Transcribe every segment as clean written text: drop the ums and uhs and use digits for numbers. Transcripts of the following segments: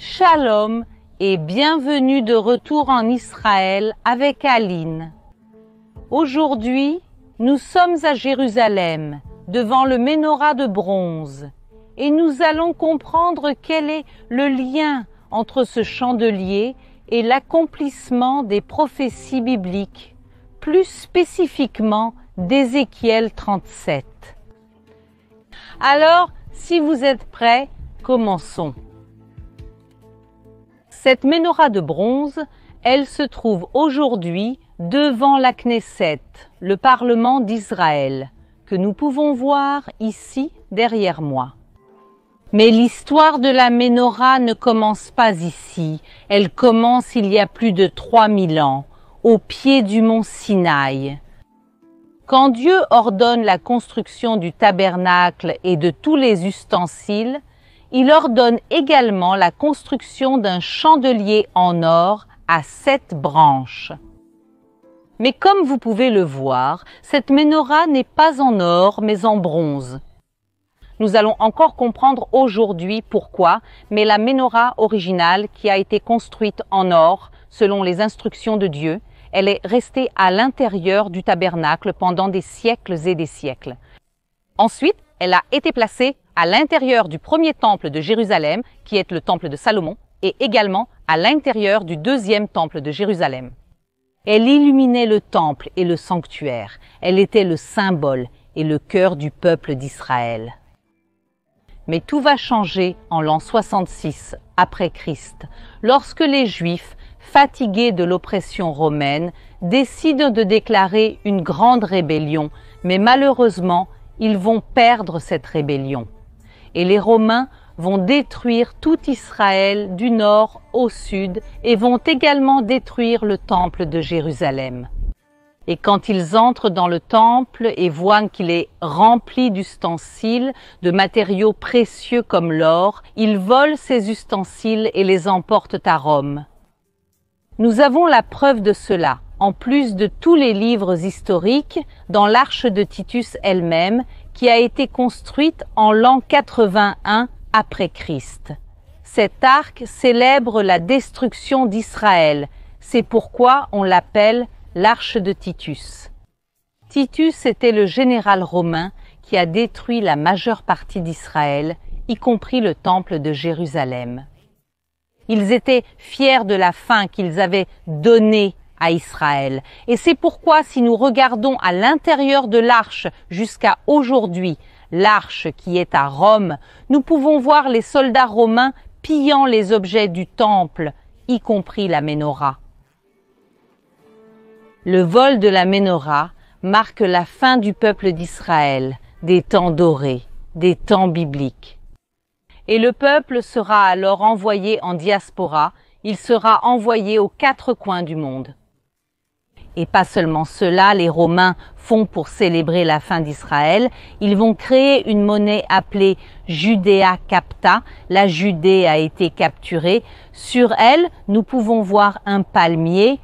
Shalom et bienvenue de retour en Israël avec Aline. Aujourd'hui, nous sommes à Jérusalem, devant le Ménorah de bronze, et nous allons comprendre quel est le lien entre ce chandelier et l'accomplissement des prophéties bibliques, plus spécifiquement d'Ézéchiel 37. Alors, si vous êtes prêts, commençons. Cette Ménorah de bronze, elle se trouve aujourd'hui devant la Knesset, le Parlement d'Israël, que nous pouvons voir ici derrière moi. Mais l'histoire de la Ménorah ne commence pas ici, elle commence il y a plus de 3000 ans, au pied du mont Sinaï. Quand Dieu ordonne la construction du tabernacle et de tous les ustensiles, il ordonne également la construction d'un chandelier en or à 7 branches. Mais comme vous pouvez le voir, cette Ménorah n'est pas en or mais en bronze. Nous allons encore comprendre aujourd'hui pourquoi, mais la Ménorah originale qui a été construite en or selon les instructions de Dieu, elle est restée à l'intérieur du tabernacle pendant des siècles et des siècles. Ensuite, elle a été placée à l'intérieur du premier temple de Jérusalem, qui est le temple de Salomon, et également à l'intérieur du deuxième temple de Jérusalem. Elle illuminait le temple et le sanctuaire. Elle était le symbole et le cœur du peuple d'Israël. Mais tout va changer en l'an 66 après Christ, lorsque les Juifs, fatigués de l'oppression romaine, décident de déclarer une grande rébellion, mais malheureusement, ils vont perdre cette rébellion. Et les Romains vont détruire tout Israël du nord au sud et vont également détruire le temple de Jérusalem. Et quand ils entrent dans le temple et voient qu'il est rempli d'ustensiles, de matériaux précieux comme l'or, ils volent ces ustensiles et les emportent à Rome. Nous avons la preuve de cela, en plus de tous les livres historiques, dans l'arche de Titus elle-même, qui a été construite en l'an 81 après Christ. Cet arc célèbre la destruction d'Israël. C'est pourquoi on l'appelle l'arche de Titus. Titus était le général romain qui a détruit la majeure partie d'Israël, y compris le temple de Jérusalem. Ils étaient fiers de la fin qu'ils avaient donnée à Israël. Et c'est pourquoi si nous regardons à l'intérieur de l'arche jusqu'à aujourd'hui, l'arche qui est à Rome, nous pouvons voir les soldats romains pillant les objets du temple, y compris la Ménorah. Le vol de la Ménorah marque la fin du peuple d'Israël, des temps dorés, des temps bibliques. Et le peuple sera alors envoyé en diaspora, il sera envoyé aux 4 coins du monde. Et pas seulement cela, les Romains font pour célébrer la fin d'Israël, ils vont créer une monnaie appelée Judea Capta, la Judée a été capturée. Sur elle, nous pouvons voir un palmier,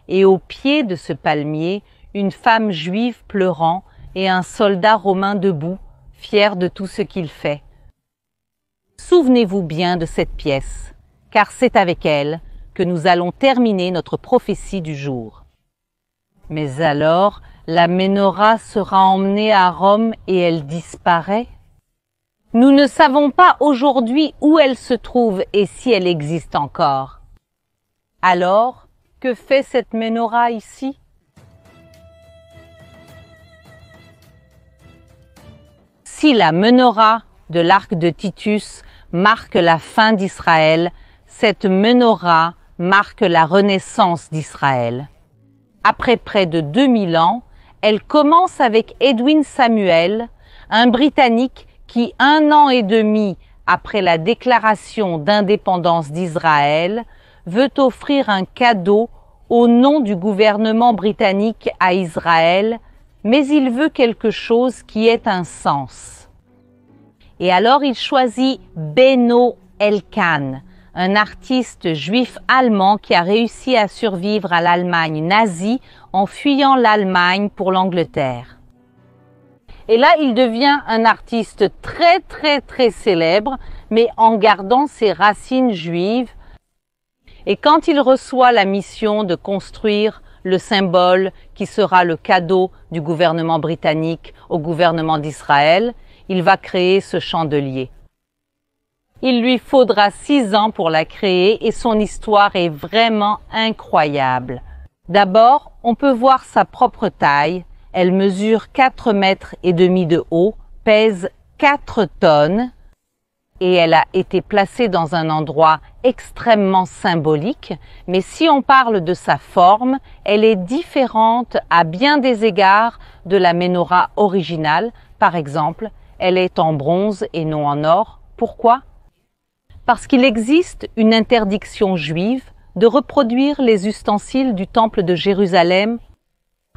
et au pied de ce palmier, une femme juive pleurant et un soldat romain debout, fier de tout ce qu'il fait. Souvenez-vous bien de cette pièce, car c'est avec elle que nous allons terminer notre prophétie du jour. Mais alors, la Ménorah sera emmenée à Rome et elle disparaît? Nous ne savons pas aujourd'hui où elle se trouve et si elle existe encore. Alors, que fait cette Ménorah ici? Si la Ménorah de l'arc de Titus marque la fin d'Israël, cette Ménorah marque la renaissance d'Israël. Après près de 2000 ans, elle commence avec Edwin Samuel, un Britannique qui, 1 an et demi après la déclaration d'indépendance d'Israël, veut offrir un cadeau au nom du gouvernement britannique à Israël, mais il veut quelque chose qui ait un sens. Et alors il choisit Beno Elkan, un artiste juif allemand qui a réussi à survivre à l'Allemagne nazie en fuyant l'Allemagne pour l'Angleterre. Et là, il devient un artiste très célèbre, mais en gardant ses racines juives. Et quand il reçoit la mission de construire le symbole qui sera le cadeau du gouvernement britannique au gouvernement d'Israël, il va créer ce chandelier. Il lui faudra 6 ans pour la créer et son histoire est vraiment incroyable. D'abord, on peut voir sa propre taille. Elle mesure 4,5 mètres de haut, pèse 4 tonnes et elle a été placée dans un endroit extrêmement symbolique. Mais si on parle de sa forme, elle est différente à bien des égards de la menorah originale. Par exemple, elle est en bronze et non en or. Pourquoi ? Parce qu'il existe une interdiction juive de reproduire les ustensiles du temple de Jérusalem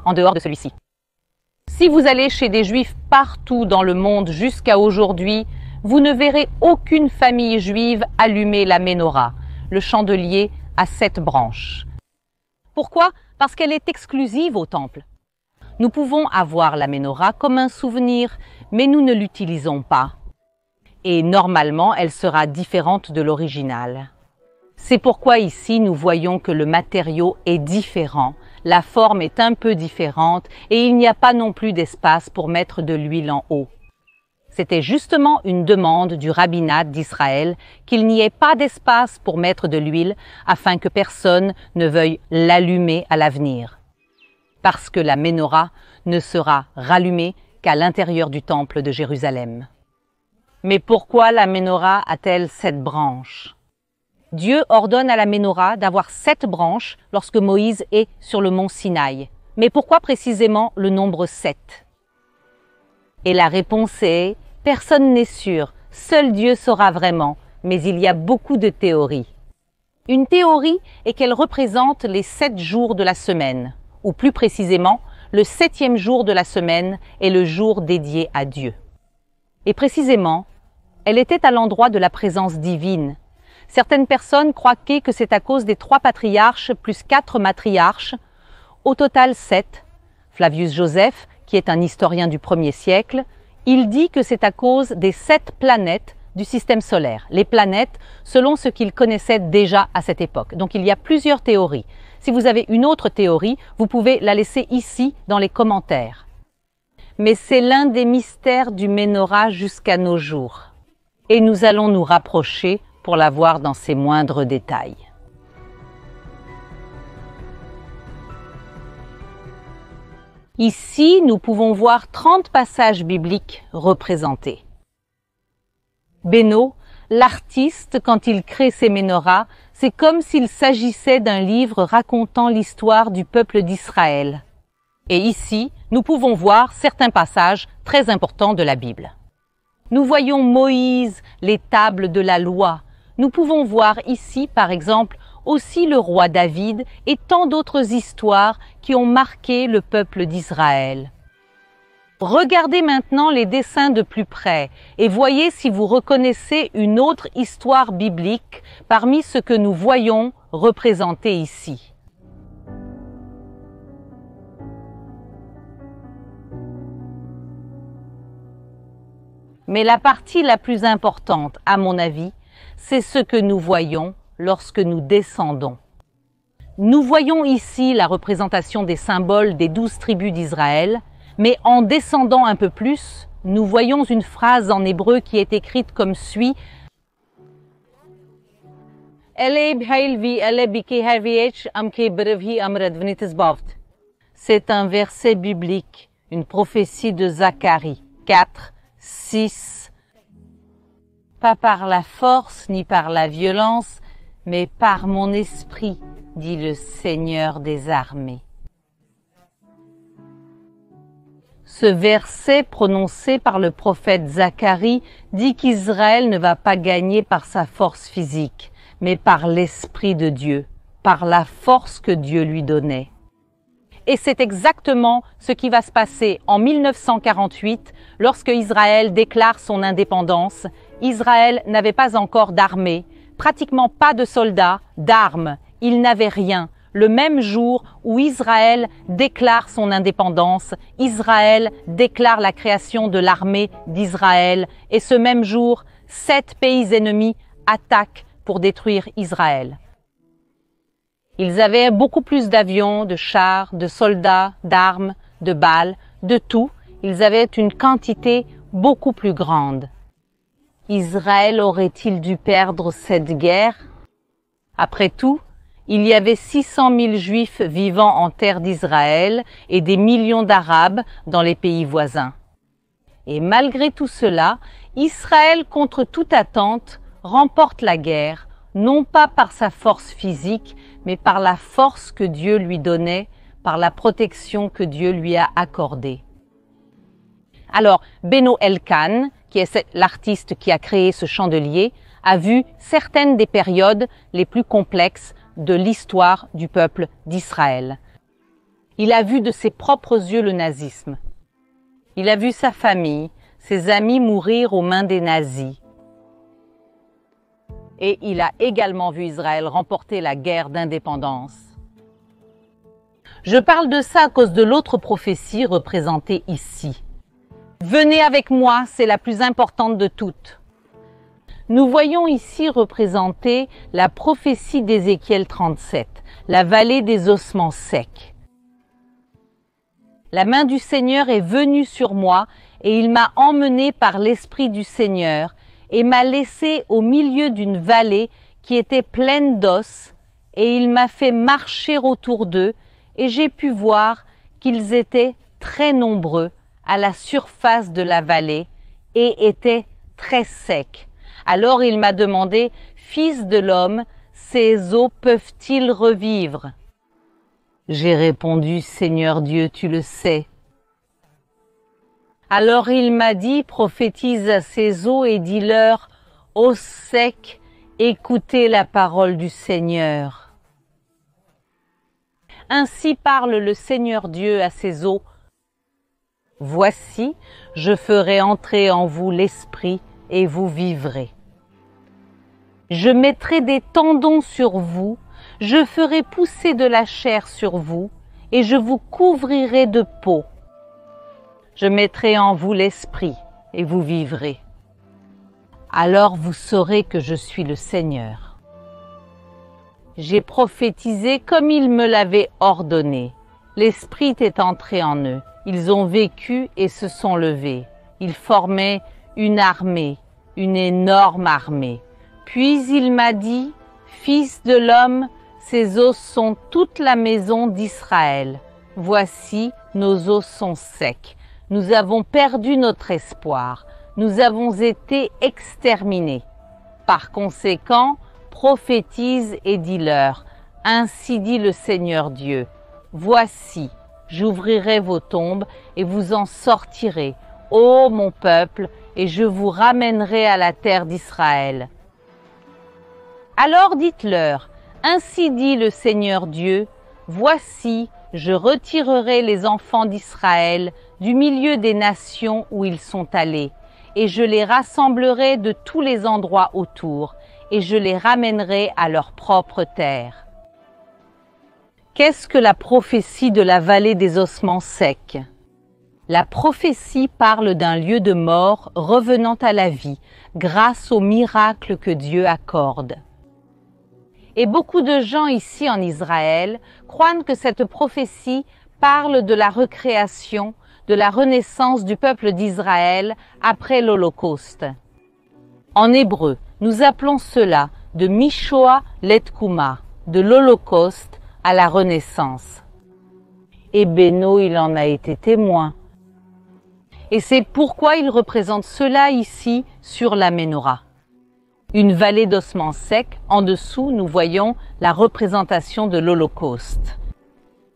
en dehors de celui-ci. Si vous allez chez des juifs partout dans le monde jusqu'à aujourd'hui, vous ne verrez aucune famille juive allumer la menorah, le chandelier à 7 branches. Pourquoi ? Parce qu'elle est exclusive au temple. Nous pouvons avoir la menorah comme un souvenir, mais nous ne l'utilisons pas. Et normalement, elle sera différente de l'original. C'est pourquoi ici, nous voyons que le matériau est différent, la forme est un peu différente et il n'y a pas non plus d'espace pour mettre de l'huile en haut. C'était justement une demande du rabbinat d'Israël qu'il n'y ait pas d'espace pour mettre de l'huile afin que personne ne veuille l'allumer à l'avenir. Parce que la menorah ne sera rallumée qu'à l'intérieur du temple de Jérusalem. Mais pourquoi la menorah a-t-elle 7 branches ? Dieu ordonne à la menorah d'avoir 7 branches lorsque Moïse est sur le mont Sinaï. Mais pourquoi précisément le nombre 7 ? Et la réponse est, personne n'est sûr, seul Dieu saura vraiment, mais il y a beaucoup de théories. Une théorie est qu'elle représente les 7 jours de la semaine, ou plus précisément, le 7e jour de la semaine est le jour dédié à Dieu. Et précisément, elle était à l'endroit de la présence divine. Certaines personnes croient que c'est à cause des 3 patriarches plus 4 matriarches, au total 7. Flavius Joseph, qui est un historien du 1er siècle, il dit que c'est à cause des 7 planètes du système solaire. Les planètes, selon ce qu'il connaissait déjà à cette époque. Donc il y a plusieurs théories. Si vous avez une autre théorie, vous pouvez la laisser ici dans les commentaires. Mais c'est l'un des mystères du Menorah jusqu'à nos jours. Et nous allons nous rapprocher pour la voir dans ses moindres détails. Ici, nous pouvons voir 30 passages bibliques représentés. Beno, l'artiste, quand il crée ses menorahs, c'est comme s'il s'agissait d'un livre racontant l'histoire du peuple d'Israël. Et ici, nous pouvons voir certains passages très importants de la Bible. Nous voyons Moïse, les tables de la loi. Nous pouvons voir ici, par exemple, aussi le roi David et tant d'autres histoires qui ont marqué le peuple d'Israël. Regardez maintenant les dessins de plus près et voyez si vous reconnaissez une autre histoire biblique parmi ce que nous voyons représenté ici. Mais la partie la plus importante, à mon avis, c'est ce que nous voyons lorsque nous descendons. Nous voyons ici la représentation des symboles des 12 tribus d'Israël, mais en descendant un peu plus, nous voyons une phrase en hébreu qui est écrite comme suit. C'est un verset biblique, une prophétie de Zacharie 4, 6. Pas par la force ni par la violence, mais par mon esprit, dit le Seigneur des armées. Ce verset prononcé par le prophète Zacharie dit qu'Israël ne va pas gagner par sa force physique, mais par l'Esprit de Dieu, par la force que Dieu lui donnait. Et c'est exactement ce qui va se passer en 1948, lorsque Israël déclare son indépendance. Israël n'avait pas encore d'armée, pratiquement pas de soldats, d'armes, il n'avait rien. Le même jour où Israël déclare son indépendance, Israël déclare la création de l'armée d'Israël. Et ce même jour, 7 pays ennemis attaquent pour détruire Israël. Ils avaient beaucoup plus d'avions, de chars, de soldats, d'armes, de balles, de tout. Ils avaient une quantité beaucoup plus grande. Israël aurait-il dû perdre cette guerre? Après tout, il y avait 600 000 Juifs vivant en terre d'Israël et des millions d'Arabes dans les pays voisins. Et malgré tout cela, Israël, contre toute attente, remporte la guerre, non pas par sa force physique, mais par la force que Dieu lui donnait, par la protection que Dieu lui a accordée. Alors, Beno Elkan, qui est l'artiste qui a créé ce chandelier, a vu certaines des périodes les plus complexes de l'histoire du peuple d'Israël. Il a vu de ses propres yeux le nazisme. Il a vu sa famille, ses amis mourir aux mains des nazis. Et il a également vu Israël remporter la guerre d'indépendance. Je parle de ça à cause de l'autre prophétie représentée ici. Venez avec moi, c'est la plus importante de toutes. Nous voyons ici représenter la prophétie d'Ézéchiel 37, la vallée des ossements secs. La main du Seigneur est venue sur moi et il m'a emmené par l'Esprit du Seigneur et m'a laissé au milieu d'une vallée qui était pleine d'os et il m'a fait marcher autour d'eux et j'ai pu voir qu'ils étaient très nombreux à la surface de la vallée et étaient très secs. Alors il m'a demandé, « Fils de l'homme, ces eaux peuvent-ils revivre ?» J'ai répondu, « Seigneur Dieu, tu le sais. » Alors il m'a dit, « Prophétise à ces eaux et dis-leur, ô secs, écoutez la parole du Seigneur. » Ainsi parle le Seigneur Dieu à ces eaux. « Voici, je ferai entrer en vous l'esprit et vous vivrez. Je mettrai des tendons sur vous, je ferai pousser de la chair sur vous, et je vous couvrirai de peau. Je mettrai en vous l'esprit, et vous vivrez. Alors vous saurez que je suis le Seigneur. J'ai prophétisé comme il me l'avait ordonné. L'esprit est entré en eux. Ils ont vécu et se sont levés. Ils formaient une armée, une énorme armée. Puis il m'a dit, « Fils de l'homme, ces os sont toute la maison d'Israël. Voici, nos os sont secs. Nous avons perdu notre espoir. Nous avons été exterminés. Par conséquent, prophétise et dis-leur, ainsi dit le Seigneur Dieu. Voici, j'ouvrirai vos tombes et vous en sortirez, ô mon peuple, et je vous ramènerai à la terre d'Israël. Alors dites-leur, ainsi dit le Seigneur Dieu, voici, je retirerai les enfants d'Israël du milieu des nations où ils sont allés, et je les rassemblerai de tous les endroits autour, et je les ramènerai à leur propre terre. » Qu'est-ce que la prophétie de la vallée des ossements secs? La prophétie parle d'un lieu de mort revenant à la vie grâce au miracle que Dieu accorde. Et beaucoup de gens ici en Israël croient que cette prophétie parle de la recréation, de la renaissance du peuple d'Israël après l'Holocauste. En hébreu, nous appelons cela de Mishoa Letkuma, de l'Holocauste à la Renaissance. Et Beno, il en a été témoin. Et c'est pourquoi il représente cela ici sur la Ménorah. Une vallée d'ossements secs, en dessous nous voyons la représentation de l'Holocauste.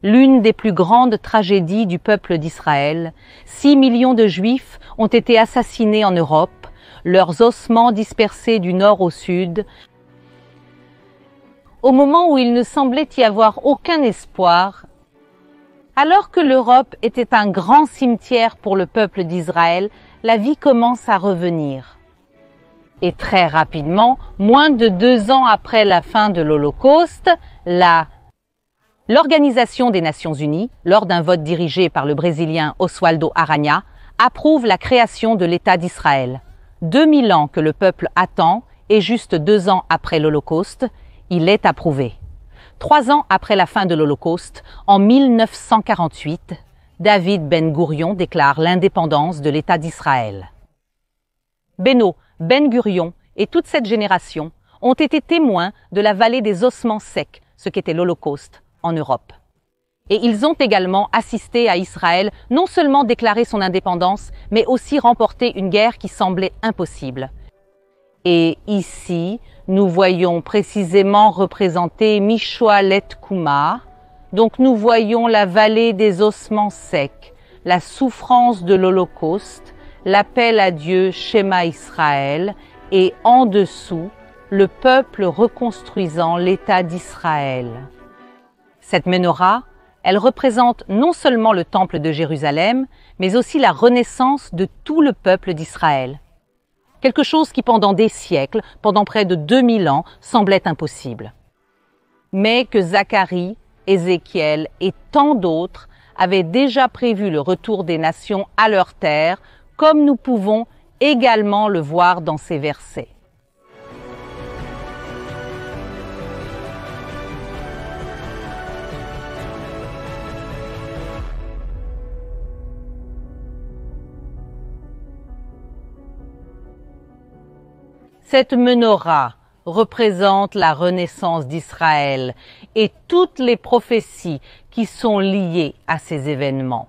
L'une des plus grandes tragédies du peuple d'Israël, 6 millions de Juifs ont été assassinés en Europe, leurs ossements dispersés du nord au sud, au moment où il ne semblait y avoir aucun espoir, alors que l'Europe était un grand cimetière pour le peuple d'Israël, la vie commence à revenir. Et très rapidement, moins de 2 ans après la fin de l'Holocauste, l'Organisation des Nations Unies, lors d'un vote dirigé par le Brésilien Oswaldo Aranha, approuve la création de l'État d'Israël. 2000 ans que le peuple attend et juste 2 ans après l'Holocauste, il est approuvé. 3 ans après la fin de l'Holocauste, en 1948, David Ben Gourion déclare l'indépendance de l'État d'Israël. Beno, Ben Gurion et toute cette génération ont été témoins de la vallée des ossements secs, ce qu'était l'Holocauste en Europe. Et ils ont également assisté à Israël non seulement déclarer son indépendance, mais aussi remporter une guerre qui semblait impossible. Et ici, nous voyons précisément représenter Mishoalet Kouma. Donc nous voyons la vallée des ossements secs, la souffrance de l'Holocauste, l'appel à Dieu Shema Israël et en dessous, le peuple reconstruisant l'État d'Israël. Cette menorah, elle représente non seulement le temple de Jérusalem, mais aussi la renaissance de tout le peuple d'Israël. Quelque chose qui pendant des siècles, pendant près de 2000 ans, semblait impossible. Mais que Zacharie, Ézéchiel et tant d'autres avaient déjà prévu le retour des nations à leur terre, comme nous pouvons également le voir dans ces versets. Cette menorah représente la renaissance d'Israël et toutes les prophéties qui sont liées à ces événements.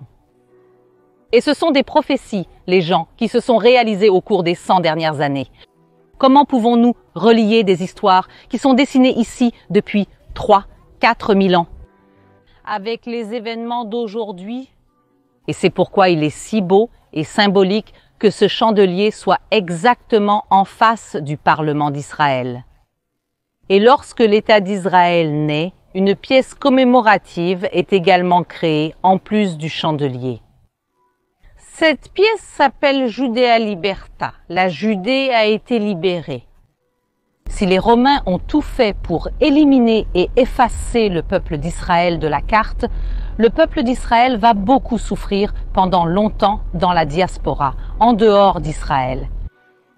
Et ce sont des prophéties, les gens, qui se sont réalisées au cours des 100 dernières années. Comment pouvons-nous relier des histoires qui sont dessinées ici depuis 3-4 000 ans avec les événements d'aujourd'hui? Et c'est pourquoi il est si beau et symbolique que ce chandelier soit exactement en face du Parlement d'Israël. Et lorsque l'État d'Israël naît, une pièce commémorative est également créée en plus du chandelier. Cette pièce s'appelle Judea Liberta. La Judée a été libérée. Si les Romains ont tout fait pour éliminer et effacer le peuple d'Israël de la carte, le peuple d'Israël va beaucoup souffrir pendant longtemps dans la diaspora, en dehors d'Israël.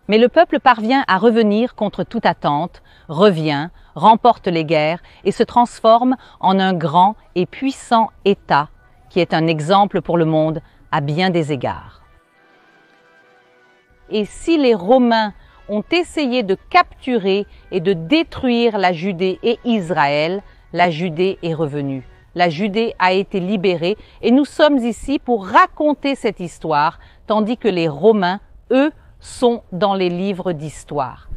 Mais le peuple parvient à revenir contre toute attente, revient, remporte les guerres et se transforme en un grand et puissant État qui est un exemple pour le monde à bien des égards. Et si les Romains ont essayé de capturer et de détruire la Judée et Israël, la Judée est revenue. La Judée a été libérée et nous sommes ici pour raconter cette histoire, tandis que les Romains, eux, sont dans les livres d'histoire.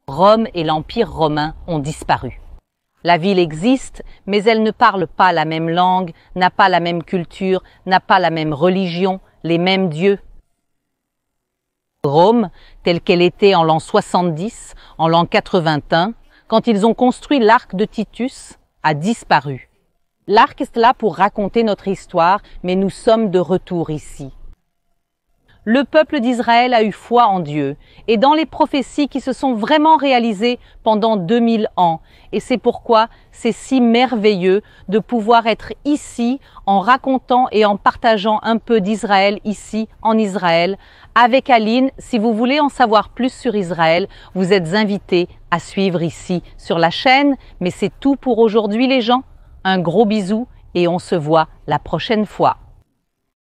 Rome et l'Empire romain ont disparu. La ville existe, mais elle ne parle pas la même langue, n'a pas la même culture, n'a pas la même religion, les mêmes dieux. Rome, telle qu'elle était en l'an 70, en l'an 81, quand ils ont construit l'arc de Titus, a disparu. L'arc est là pour raconter notre histoire, mais nous sommes de retour ici. Le peuple d'Israël a eu foi en Dieu et dans les prophéties qui se sont vraiment réalisées pendant 2000 ans. Et c'est pourquoi c'est si merveilleux de pouvoir être ici en racontant et en partageant un peu d'Israël ici en Israël. Avec Aline, si vous voulez en savoir plus sur Israël, vous êtes invités à suivre ici sur la chaîne. Mais c'est tout pour aujourd'hui les gens. Un gros bisou et on se voit la prochaine fois.